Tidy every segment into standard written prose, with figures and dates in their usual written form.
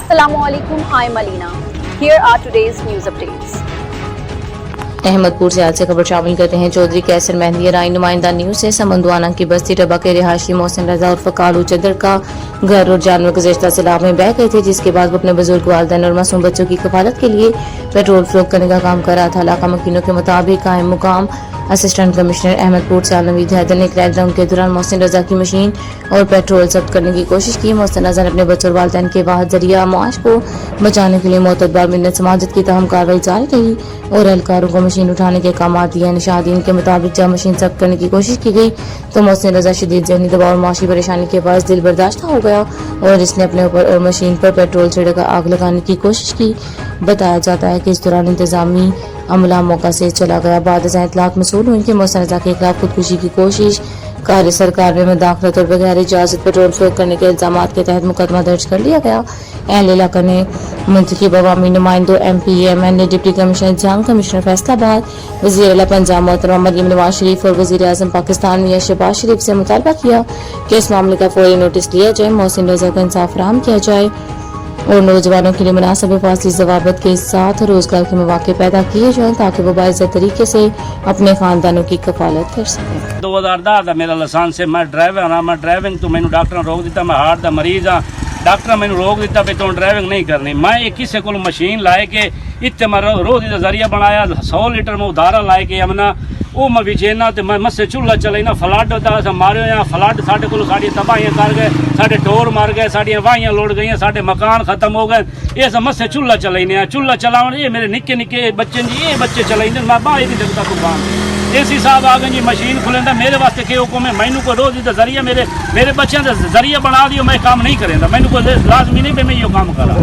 Assalamualaikum. I'm Alina. Here are today's news updates. Ahmadpur से आज से खबर शामिल करते हैं। चौधरी कैसर मेहंदी राय नुमाइंदा न्यूज से समंदवाना की बस्ती टबा के रिहायशी मोहसिन रजा और फकालू चदर का घर और जानवर गुज़श्ता सैलाब में बह गए थे, जिसके बाद वो अपने बुजुर्ग वालिदैन और मासूम बच्चों की कफालत के लिए पेट्रोल फरोख्त करने का काम कर रहा था। इलाका मकीनों के मुताबिक कायम मुकाम असिस्टेंट कमिश्नर अहमदपुर से नवीद हैदर ने क्रैकडाउन के दौरान मोहसिन रजा की मशीन और पेट्रोल जब्त करने की कोशिश की। मोहसिन रजा ने अपने बच्चों और वालिदैन के वाहिद जरिया मुआश को बचाने के लिए मोतबर मिन्नत समाजत की तहम कार्रवाई जारी रही और एहलकारों को मशीन उठाने के काम दिए। निशादीन के मुताबिक जब मशीन जब्त करने की कोशिश की गई तो मोहसिन रजा शदीद ज़हनी दबाव और माशी परेशानी के बाद दिल बर्दाश्त हो गया और इसने अपने ऊपर और मशीन पर पेट्रोल छिड़कर आग लगाने की कोशिश की। बताया जाता है कि इस दौरान इंतजामी अमला मौका से चला गया। बाद इतलाक मसूल हुई कि मोहसिन रजा के खिलाफ खुदकुशी की कोशिश कार्य सरकार में मुदाखलत और बगैर इजाजत पेट्रोल फरोख्त करने के इल्जाम के तहत मुकदमा दर्ज कर लिया गया। अहल इलाका ने मुंतखब अवामी नुमाइंदों MPMN डिप्टी कमिश्नर जंग, कमिश्नर फैसलाबाद, वज़ीर आला पंजाब मोहतरमा मरियम नवाज शरीफ और वज़ीर आज़म पाकिस्तान मियां शहबाज शरीफ से मुतालबा किया कि इस मामले का फौरी नोटिस लिया जाए, मोहसिन रजा को इंसाफ फराहम किया जाए और नौजवानों के लिए मुनासिब हिफाजती ज़वाबित के साथ रोजगार के मौके पैदा किए जाएं ताकि वो बाइज़्ज़त तरीके से अपने खानदानों की कफालत कर सकें। 2010 ਦਾ ਮੇਰਾ ਲਾਇਸੈਂਸ ਹੈ। ਮੈਂ ਡਰਾਈਵਰ ਹਾਂ। ਮੈਂ ਡਰਾਈਵਿੰਗ ਤੋਂ ਮੈਨੂੰ ਡਾਕਟਰ ਨੇ ਰੋਕ ਦਿੱਤਾ। ਮੈਂ ਹਾਰਟ ਦਾ ਮਰੀਜ਼ ਹਾਂ। ਡਾਕਟਰ ਮੈਨੂੰ ਰੋਕ ਦਿੱਤਾ ਵੀ ਤੂੰ ਡਰਾਈਵਿੰਗ ਨਹੀਂ ਕਰਨੀ। ਮੈਂ ਇਹ ਕਿਸੇ ਕੋਲ ਮਸ਼ੀਨ ਲਾਏ ਕੇ ਇੱਥੇ ਮੈਂ ਰੋਜ਼ੀ ਦਾ ਜ਼ਰੀਆ ਬਣਾਇਆ। 100 ਲੀਟਰ ਮੈਂ ਉਧਾਰਾ ਲਾਏ ਕੇ ਅਮਨਾ ਉਹ ਮੈਂ ਵਿਚੇਨਾ ਤੇ ਮੈਂ ਮੱਸੇ ਚੁੱਲਾ ਚਲਾਈਨਾ। ਫਲੱਡ ਦਾ ਮਾਰਿਓ ਜਾਂ ਫਲੱਡ ਸਾਡੇ ਕੋਲ ਸਾਡੀ ਤਬਾਹੀਆਂ ਕਰ ਗਏ, ਸਾਡੇ ਟੋਰ ਮਰ ਗਏ, ਸਾਡੀਆਂ ਵਾਹੀਆਂ ਲੋੜ ਗਈਆਂ, ਸਾਡੇ ਮਕਾਨ ਖਤਮ ਹੋ ਗਏ। ਇਹ ਸਭ ਮੱਸੇ ਚੁੱਲਾ ਚਲਾਈਨੇ ਆ। ਚੁੱਲਾ ਚਲਾਉਣ ਇਹ ਮੇਰੇ ਨਿੱਕੇ ਨਿੱਕੇ ਬੱਚੇ ਜੀ, ਇਹ ਬੱਚੇ ਚਲਾਈਂਦੇ। ਮੈਂ ਬਾਹਰ ਨਹੀਂ ਦਿਖਦਾ ਕੁਰਬਾਨ। एसी साहब आ गए जी मशीन खुलेंदा मेरे वास्ते के हुक्म है। मैनू कोई रोजी का जरिया मेरे बच्चों का जरिया बना दियो। मैं काम नहीं करेंदा। मैनू कोई लाजमी नहीं मैं यो काम करा।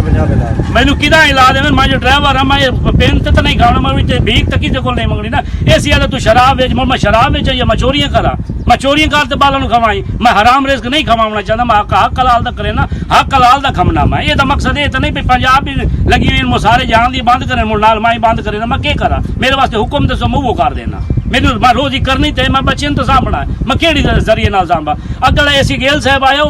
मैनू किदा इला दे। मैं जो ड्राइवर हाँ, मैं पेन तो नहीं खाना। मैं भीख तो किसी को नहीं मंगनी ना। एसी आदा तू शराब बेच। मैं शराब बेच या मैं चोरियां करा। मैं चोरियां करते बालों खवाई। मैं हराम रिस्क नहीं खवाना चाहता। मैं हक हलाल का करे ना, हक हलाल का खमना। मैं ये मकसद ये तो नहीं भी पंजाब भी लगी हुई सारे जान दी बंद करें मुड़ नाल माई बंद करे ना। मैं क्या करा? मेरे वास्ते हुक्म तो समूह कर देना। मैनू मैं रोजी करनी ते मैं बच्चे तो सामना है। मैं केड़ी जरिए नाल सामभा। अगला एसी गेल साहब आया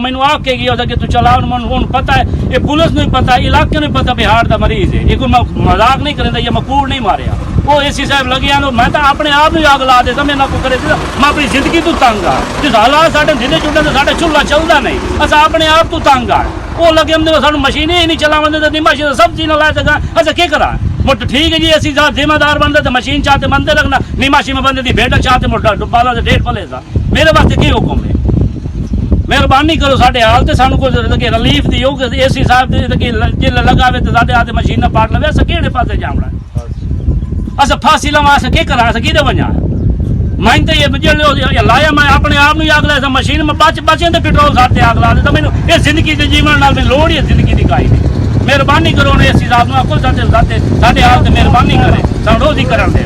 मैनू आख के गया कि तू चला। उन्होंने पता है, ये पुलिस नहीं पता, इलाके नहीं पता भी हार्ट का मरीज है। ये कोई मजाक नहीं करेंदा या मैं कूड़ नहीं मारिया। वो एसी साहब लगे मैं तो अपने आप ही आग ला देता। मैं ना को करे मैं अपनी जिंदगी तो तंग आ। जिस हालात साढ़े जिले चुटे तो साढ़े चूल्हा चलता नहीं। अस अपने आप तो तंग आ। वो लगे हमने सानू मशीन ही नहीं चलावन दे। मशीन सब चीज़ ला सका। अच्छा क्या करा? मुट ठीक है जी। असी जिम्मेदार बनते तो मशीन चाहते बनते लगना। निमाशी में बंदे दी भेड़ चाहते मुट्ठा बाला से डेढ़ फले सा। मेरे वास्ते की हुक्म है? मेहरबानी करो साढ़े हाल से सानू कोई रिलीफ दियो। एसी साहब जिल लगावे तो साढ़े हाथ मशीन पाट लवे। अस केड़े पासे जावना? अस फांसी लवा। अस क्या करा? अस किदे वजा? मैं तो ये लाया। मैं अपने आप में आग ला मशीन में बचे तो पेट्रोल साथ आग ला देता। मैंने ये जिंदगी के जीवन नाल में लोड़ है जिंदगी की काई नहीं। मेहरबानी करो ने एसी साहब साढ़े हाल से मेहरबानी करे रोज ही कर दे।